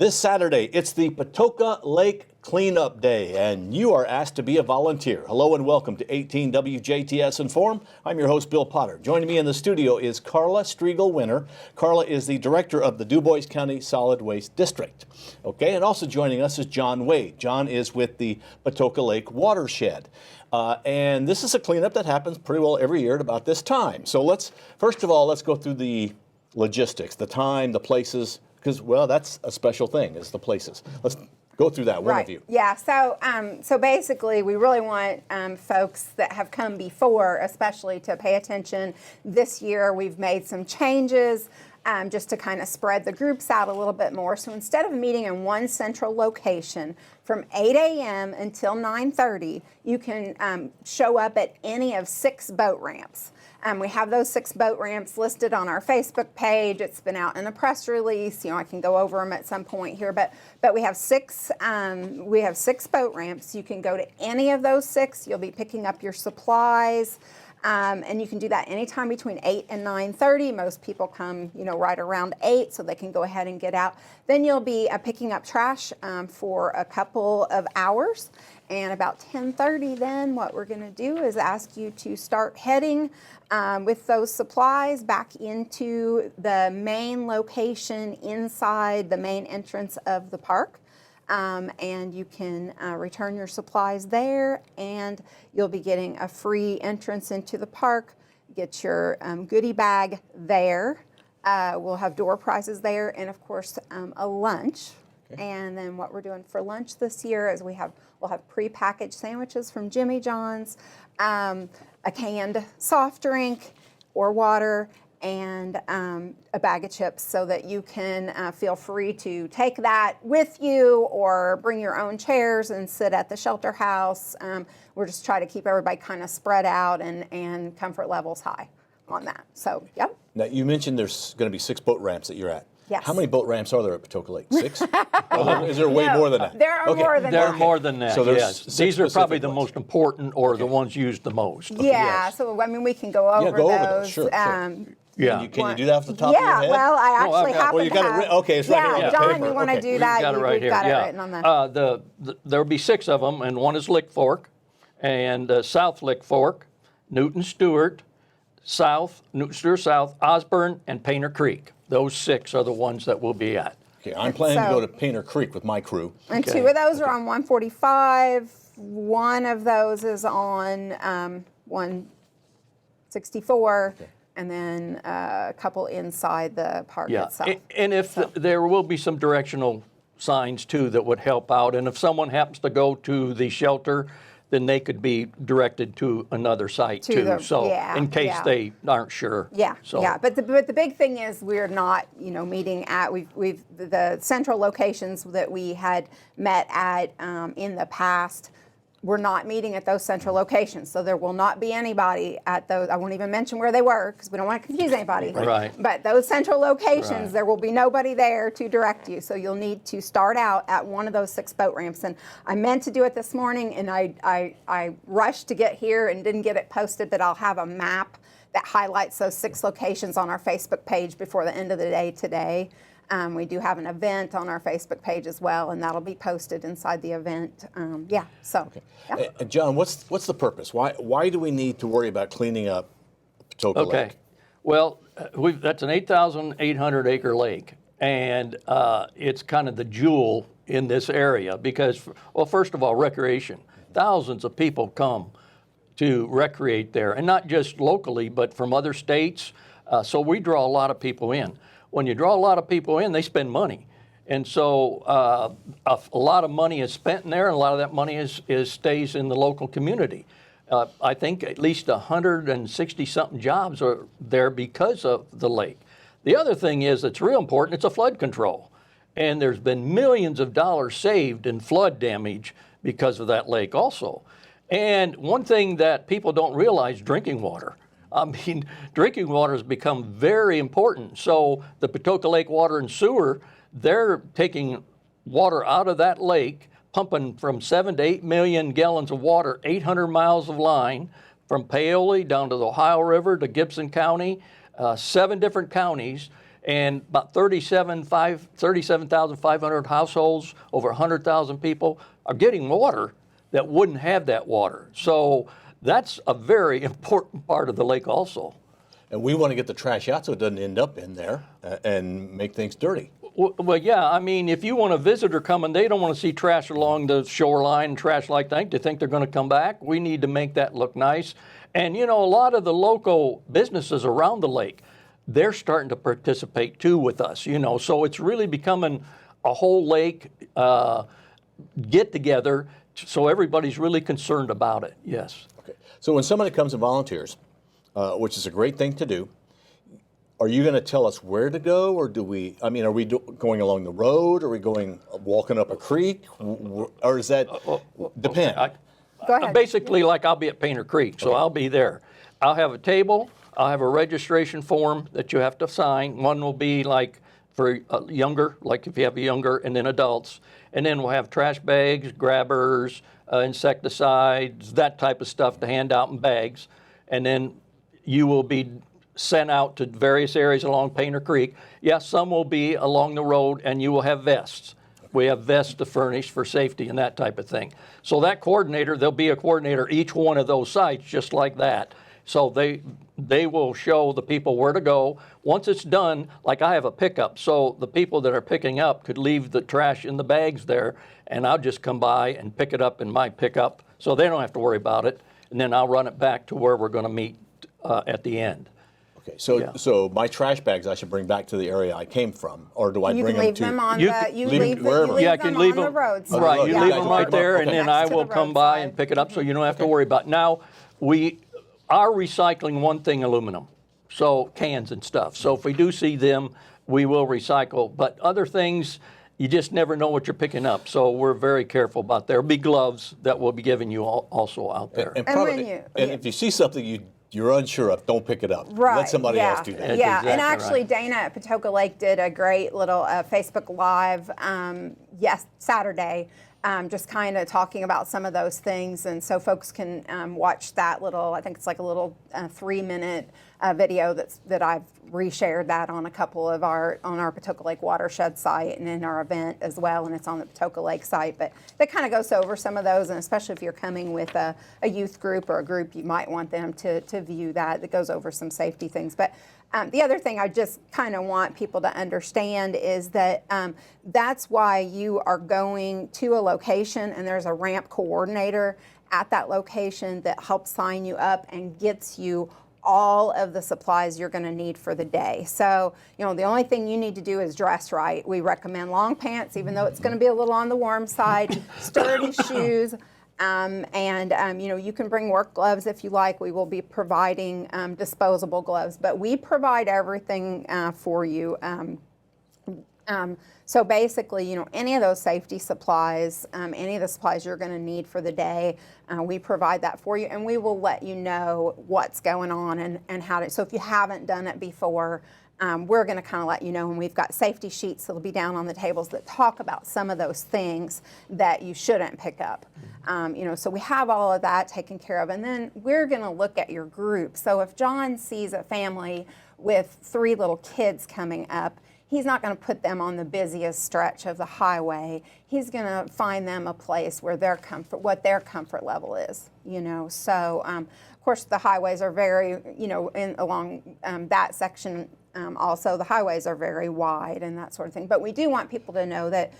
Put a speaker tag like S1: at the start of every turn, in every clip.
S1: This Saturday, it's the Patoka Lake Clean Up Day, and you are asked to be a volunteer. Hello and welcome to 18 WJTS in.form. I'm your host, Bill Potter. Joining me in the studio is Carla Striegel-Winner. Carla is the director of the DuBois County Solid Waste District. Okay, and also joining us is John Wade. John is with the Patoka Lake Watershed. And this is a cleanup that happens pretty well every year at about this time. So first of all, let's go through the logistics, the time, the places, because, well, that's a special thing, is the places. Let's go through that, one of you.
S2: Yeah, so basically we really want folks that have come before especially to pay attention. This year we've made some changes just to kind of spread the groups out a little bit more. So instead of meeting in one central location from 8 a.m. until 9:30, you can show up at any of 6 boat ramps. We have those 6 boat ramps listed on our Facebook page. It's been out in a press release. I can go over them at some point here, but we have 6 boat ramps. You can go to any of those 6. You'll be picking up your supplies, and you can do that anytime between 8 and 9:30. Most people come, right around 8, so they can go ahead and get out. Then you'll be picking up trash for a couple of hours. And about 10:30 then, what we're going to do is ask you to start heading with those supplies back into the main location inside the main entrance of the park. And you can return your supplies there, and you'll be getting a free entrance into the park. Get your goodie bag there. We'll have door prizes there, and of course a lunch. Okay. And then what we're doing for lunch this year is we'll have prepackaged sandwiches from Jimmy John's, a canned soft drink or water, and a bag of chips, so that you can feel free to take that with you or bring your own chairs and sit at the shelter house. We're just trying to keep everybody kind of spread out and comfort levels high on that. So, yep.
S1: Now, you mentioned there's going to be 6 boat ramps that you're at.
S2: Yes.
S1: How many boat ramps are there at Patoka Lake? 6? Is there way more than that?
S2: There are more than that.
S3: There are more than that,
S1: so
S3: yes. These are probably the
S1: ones.
S3: most important, or the ones used the most.
S2: Yeah,
S1: yes.
S2: So we can go over those.
S1: Sure.
S3: Yeah.
S1: Can you do that off the top of your head?
S2: Yeah, well, I actually happen
S1: well, you got
S2: to have.
S1: It okay, it's right here on the
S2: John,
S1: paper.
S2: you want to do that?
S3: We've got it right
S2: We've
S3: here.
S2: got it written on the.
S3: There'll be 6 of them, and one is Lick Fork, and South Lick Fork, Newton Stewart, Newton Stewart South, Osborne, and Painter Creek. Those 6 are the ones that we'll be at.
S1: Okay, I'm planning to go to Painter Creek with my crew.
S2: And 2 of those are on 145. One of those is on 164. Okay. And then a couple inside the park itself.
S3: And if there will be some directional signs too that would help out. And if someone happens to go to the shelter, then they could be directed to another site too. In case they aren't sure.
S2: Yeah. But the big thing is we're not, meeting at the central locations that we had met at in the past. We're not meeting at those central locations, so there will not be anybody at those. I won't even mention where they were because we don't want to confuse anybody.
S3: Right.
S2: But those central locations, there will be nobody there to direct you, so you'll need to start out at one of those 6 boat ramps. And I meant to do it this morning, and I rushed to get here and didn't get it posted, but I'll have a map that highlights those 6 locations on our Facebook page before the end of the day today. We do have an event on our Facebook page as well, and that'll be posted inside the event. Okay.
S1: And John, what's the purpose? Why do we need to worry about cleaning up Patoka Lake? Okay.
S3: Well, that's an 8,800 acre lake, and it's kind of the jewel in this area because, well, first of all, recreation. Thousands of people come to recreate there, and not just locally, but from other states. So we draw a lot of people in. When you draw a lot of people in, they spend money. And so a lot of money is spent in there, and a lot of that money stays in the local community. I think at least 160-something jobs are there because of the lake. The other thing is that's real important, it's a flood control. And there's been millions of dollars saved in flood damage because of that lake also. And one thing that people don't realize, drinking water. I mean, drinking water has become very important. So the Patoka Lake Water and Sewer, they're taking water out of that lake, pumping from 7 to 8 million gallons of water, 800 miles of line, from Paoli down to the Ohio River to Gibson County, 7 different counties. and about 37,500 households, over 100,000 people are getting water that wouldn't have that water. So that's a very important part of the lake also.
S1: And we want to get the trash out so it doesn't end up in there and make things dirty.
S3: Well, yeah, I mean, if you want a visitor coming, they don't want to see trash along the shoreline, trash like that. They think they're going to come back. We need to make that look nice. And, you know, a lot of the local businesses around the lake, they're starting to participate too with us, you know. So it's really becoming a whole lake get together. So everybody's really concerned about it, yes.
S1: Okay. So when somebody comes and volunteers, which is a great thing to do, are you going to tell us where to go, or are we going along the road? Are we walking up a creek? Or does that depend?
S2: Go ahead.
S3: Basically, like I'll be at Painter Creek, so I'll be there. I'll have a table. I'll have a registration form that you have to sign. One will be like for younger, like if you have a younger, and then adults. And then we'll have trash bags, grabbers, insecticides, that type of stuff to hand out in bags. And then you will be sent out to various areas along Painter Creek. Yes, some will be along the road, and you will have vests. We have vests to furnish for safety and that type of thing. So that coordinator, there'll be a coordinator each one of those sites just like that. So they will show the people where to go. Once it's done, like I have a pickup, so the people that are picking up could leave the trash in the bags there, and I'll just come by and pick it up in my pickup, so they don't have to worry about it. And then I'll run it back to where we're going to meet at the end.
S1: Okay, so my trash bags I should bring back to the area I came from, or do I
S2: You
S1: bring
S2: can leave
S1: them to?
S2: them on
S1: You
S2: the,
S1: can
S2: you
S1: leave
S2: leave,
S1: them
S2: the,
S1: wherever.
S2: you leave
S3: Yeah, I
S2: them
S3: can leave
S2: on the
S3: them
S2: roadside.
S1: Okay.
S3: Right, you
S1: Yeah.
S3: leave them right there, and
S2: Okay.
S3: then
S2: Next
S3: I
S2: to
S3: will
S2: the
S3: come by
S2: roadside.
S3: and pick it up, so you don't have to worry about it. Now, we are recycling one thing, aluminum, so cans and stuff. So if we do see them, we will recycle. But other things, you just never know what you're picking up. So we're very careful about that. There'll be gloves that we'll be giving you also out there.
S1: And,
S2: when
S1: if you see something you're unsure of, don't pick it up.
S2: Right.
S1: Let somebody
S2: yeah.
S1: else do that.
S3: That's
S2: Yeah, and
S3: exactly
S2: actually
S3: right.
S2: Dana at Patoka Lake did a great little Facebook Live Saturday, just kind of talking about some of those things. And so folks can watch that little, I think it's like a little 3-minute video that I've reshared that on a couple of on our Patoka Lake watershed site and in our event as well, and it's on the Patoka Lake site. But that kind of goes over some of those, and especially if you're coming with a youth group or a group, you might want them to view that. That goes over some safety things. But the other thing I just kind of want people to understand is that that's why you are going to a location and there's a ramp coordinator at that location that helps sign you up and gets you all of the supplies you're going to need for the day. So, you know, the only thing you need to do is dress right. We recommend long pants, even though it's going to be a little on the warm side, sturdy shoes, and you know, you can bring work gloves if you like. We will be providing disposable gloves, but we provide everything for you. So basically, you know, any of those safety supplies, any of the supplies you're going to need for the day, we provide that for you, and we will let you know what's going on and how to. So if you haven't done it before, we're going to kind of let you know, and we've got safety sheets that'll be down on the tables that talk about some of those things that you shouldn't pick up. You know, so we have all of that taken care of, and then we're going to look at your group. So if John sees a family with 3 little kids coming up, he's not going to put them on the busiest stretch of the highway. He's going to find them a place where what their comfort level is, you know. So, of course, the highways are very, you know, along that section. Also, the highways are very wide and that sort of thing. But we do want people to know that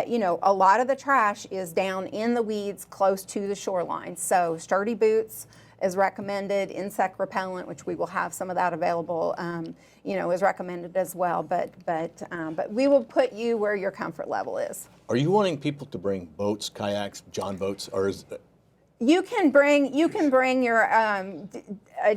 S2: you know, a lot of the trash is down in the weeds close to the shoreline. So sturdy boots is recommended. Insect repellent, which we will have some of that available, you know, is recommended as well. But we will put you where your comfort level is.
S1: Are you wanting people to bring boats, kayaks, John boats, or is
S2: You can bring your.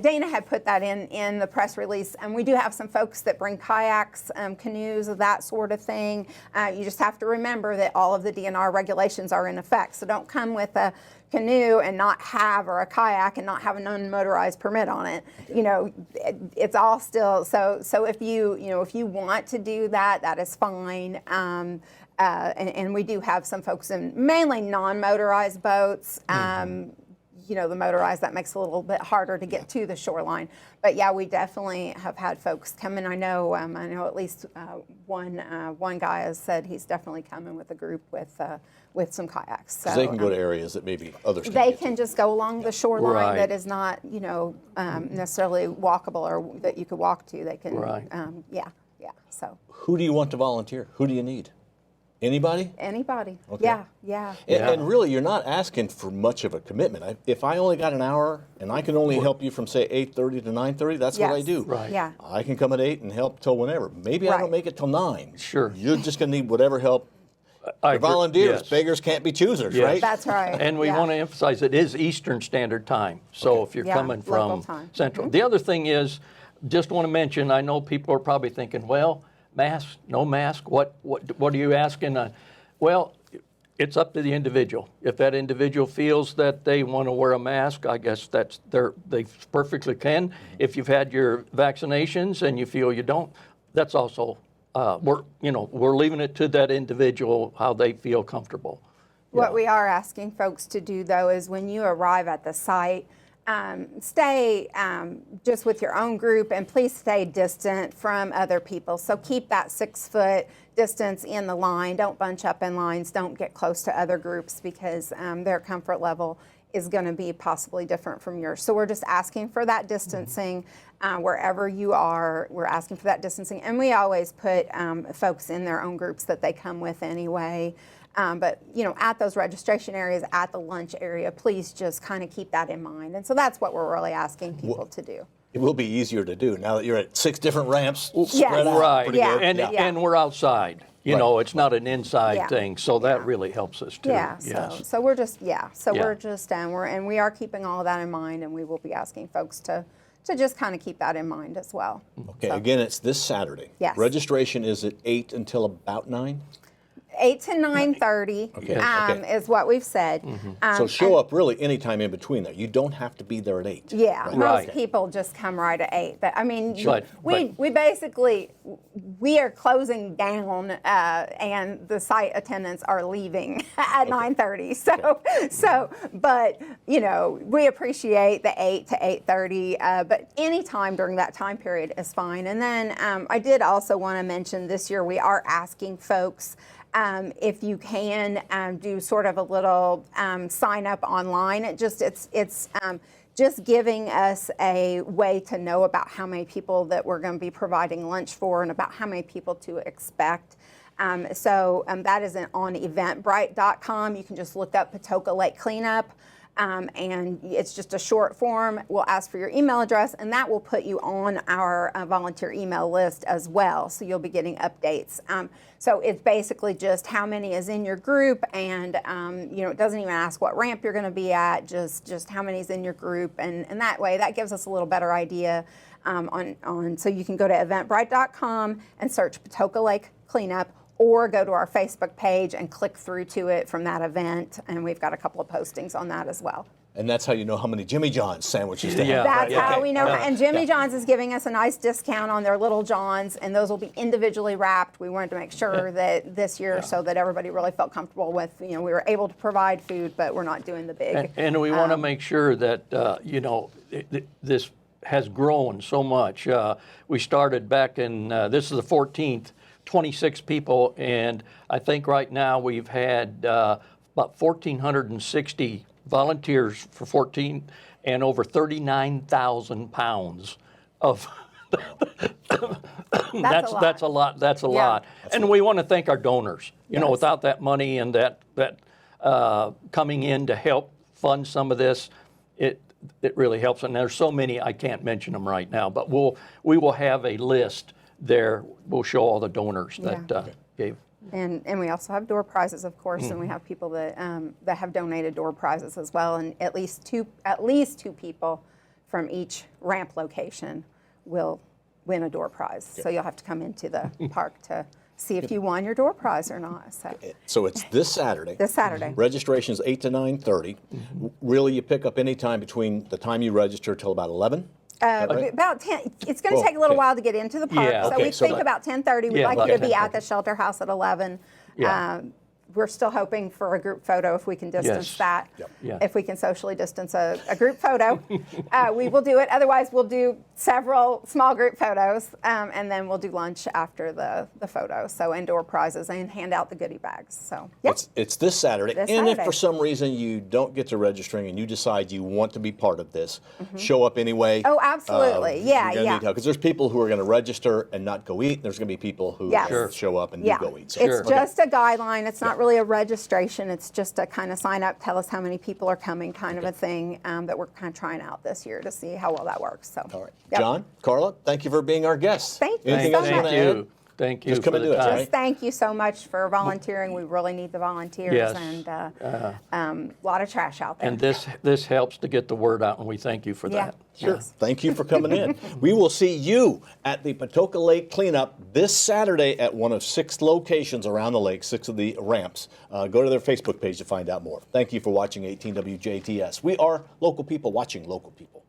S2: Dana had put that in the press release, and we do have some folks that bring kayaks, canoes, that sort of thing. You just have to remember that all of the DNR regulations are in effect. So don't come with a canoe and not have, or a kayak and not have an unmotorized permit on it. You know, it's all still so. If you want to do that, that is fine. And we do have some folks in mainly non-motorized boats. the motorized, that makes it a little bit harder to get to the shoreline. But yeah, we definitely have had folks come in. I know at least one guy has said he's definitely coming with a group with some kayaks. So
S1: they can go to areas that maybe others can't
S2: they
S1: get
S2: can
S1: to.
S2: just go along the shoreline
S3: Right.
S2: that is not necessarily walkable or that you could walk to. They can
S3: Right.
S2: yeah. So
S1: Who do you want to volunteer? Who do you need? Anybody?
S2: anybody.
S1: Okay.
S2: Yeah.
S1: And,
S3: Yeah.
S1: and really, you're not asking for much of a commitment. If I only got an hour and I can only help you from, say, 8:30 to 9:30, that's what I
S2: Yes.
S1: do.
S3: Right.
S2: Yeah.
S1: I can come at 8 and help till whenever. Maybe I
S2: Right.
S1: don't make it till 9.
S3: Sure.
S1: You're just going to need whatever help.
S3: I
S1: You're
S3: agree.
S1: volunteers.
S3: Yes.
S1: Beggars can't be choosers,
S3: Yes.
S1: right?
S2: That's right.
S3: And we
S2: yeah.
S3: want to emphasize it is Eastern Standard Time. So if you're
S2: Yeah,
S3: coming
S2: local
S3: from
S2: time.
S3: Central. The other thing is, just want to mention, I know people are probably thinking, well, mask, no mask, what are you asking? Well, it's up to the individual. If that individual feels that they want to wear a mask, I guess they perfectly can. If you've had your vaccinations and you feel you don't, that's also we're leaving it to that individual how they feel comfortable.
S2: What we are asking folks to do, though, is when you arrive at the site, stay just with your own group, and please stay distant from other people. So keep that 6-foot distance in the line. Don't bunch up in lines. Don't get close to other groups because their comfort level is going to be possibly different from yours. So we're just asking for that distancing wherever you are. We're asking for that distancing, and we always put folks in their own groups that they come with anyway. But at those registration areas, at the lunch area, please just kind of keep that in mind. And so that's what we're really asking people to do.
S1: It will be easier to do now that you're at 6 different ramps
S2: Yes.
S1: spread out.
S3: Right.
S1: Pretty
S2: Yeah.
S1: good.
S3: And we're outside. It's not an inside
S2: Yeah.
S3: thing. So that really helps us too.
S2: Yeah,
S3: Yes.
S2: so we're just
S3: Yeah.
S2: we're just we are keeping all of that in mind, and we will be asking folks to just kind of keep that in mind as well.
S1: Okay, again, it's this Saturday.
S2: Yes.
S1: Registration is at 8 until about 9?
S2: 8 to 9:30
S1: Okay, okay.
S2: is what we've said.
S1: So show up really anytime in between there. You don't have to be there at 8.
S2: Yeah,
S1: Right.
S2: most
S3: Right.
S2: people just come right at 8. But I mean,
S3: But-
S2: we basically we are closing down, and the site attendants are leaving at 9:30. But we appreciate the 8 to 8:30. But any time during that time period is fine. And then I did also want to mention this year we are asking folks. If you can do sort of a little sign up online, it's just giving us a way to know about how many people that we're going to be providing lunch for and about how many people to expect. So that is on eventbrite.com. You can just look up Patoka Lake Clean Up. And it's just a short form. We'll ask for your email address, and that will put you on our volunteer email list as well. So you'll be getting updates. So it's basically just how many is in your group, and it doesn't even ask what ramp you're going to be at. Just how many is in your group, and that way that gives us a little better idea on. So you can go to eventbrite.com and search Patoka Lake Cleanup, or go to our Facebook page and click through to it from that event, and we've got a couple of postings on that as well.
S1: And that's how you know how many Jimmy John's sandwiches to
S3: Yeah.
S1: have.
S2: That's
S3: yeah.
S2: how we know.
S3: Yeah.
S2: And Jimmy
S1: Yeah.
S2: John's is giving us a nice discount on their Little Johns, and those will be individually wrapped. We wanted to make sure that this year, so that everybody really felt comfortable with, we were able to provide food, but we're not doing the big.
S3: And we want to make sure that, this has grown so much. We started back in, this is the 14th, 26 people, and I think right now we've had about 1,460 volunteers for 14 and over 39,000 pounds of that's a lot. That's a lot. And we want to thank our donors. Without that money and that coming in to help fund some of this, it really helps. And there's so many, I can't mention them right now, but we will have a list there. We'll show all the donors that gave.
S2: And we also have door prizes, of course, and we have people that have donated door prizes as well. And at least two people from each ramp location will win a door prize. So you'll have to come into the park to see if you won your door prize or not.
S1: So it's this Saturday.
S2: This Saturday.
S1: Registration is 8 to 9:30. Really, you pick up any time between the time you register till about 11? Right?
S2: About 10. It's going to take a little while to get into the park.
S3: Yeah.
S2: So
S1: Okay,
S2: we
S1: so
S2: think
S1: that-
S2: about 10:30. We'd
S3: Yeah,
S2: like
S3: about
S2: you to be
S3: 10:30.
S2: at the shelter house at 11.
S3: Yeah.
S2: we're still hoping for a group photo if we can distance
S3: Yes.
S2: that.
S1: Yep.
S3: Yeah.
S2: If we can socially distance a group photo, we will do it. Otherwise, we'll do several small group photos, and then we'll do lunch after the photo. So indoor prizes and hand out the goodie bags. So yeah.
S1: It's this Saturday.
S2: This
S1: And if
S2: Saturday.
S1: for some reason you don't get to registering and you decide you want to be part of this, show up anyway.
S2: Oh, absolutely. Yeah, yeah.
S1: Because there's people who are going to register and not go eat. And there's going to be people who
S2: Yes.
S3: Sure.
S1: show up and
S2: Yeah,
S1: do go eat. So,
S3: Sure.
S2: it's just a guideline. It's not really a registration. It's just a kind of sign up, tell us how many people are coming kind of a thing that we're kind of trying out this year to see how well that works. So,
S1: All right.
S2: yep.
S1: John, Carla, thank you for being our guests.
S2: Thank you
S1: Anything
S2: so
S1: else you
S2: much.
S1: want to add?
S3: Thank you
S1: Just come
S3: for
S1: and
S3: the
S1: do it,
S3: time.
S1: right?
S2: Just thank you so much for volunteering. We really need the volunteers,
S3: Yes.
S2: and a lot of trash out there.
S3: And this helps to get the word out, and we thank you for
S2: Yeah.
S3: that.
S1: Sure. Thank you for coming in. We will see you at the Patoka Lake Clean Up this Saturday at one of 6 locations around the lake, 6 of the ramps. Go to their Facebook page to find out more. Thank you for watching 18 WJTS. We are local people watching local people.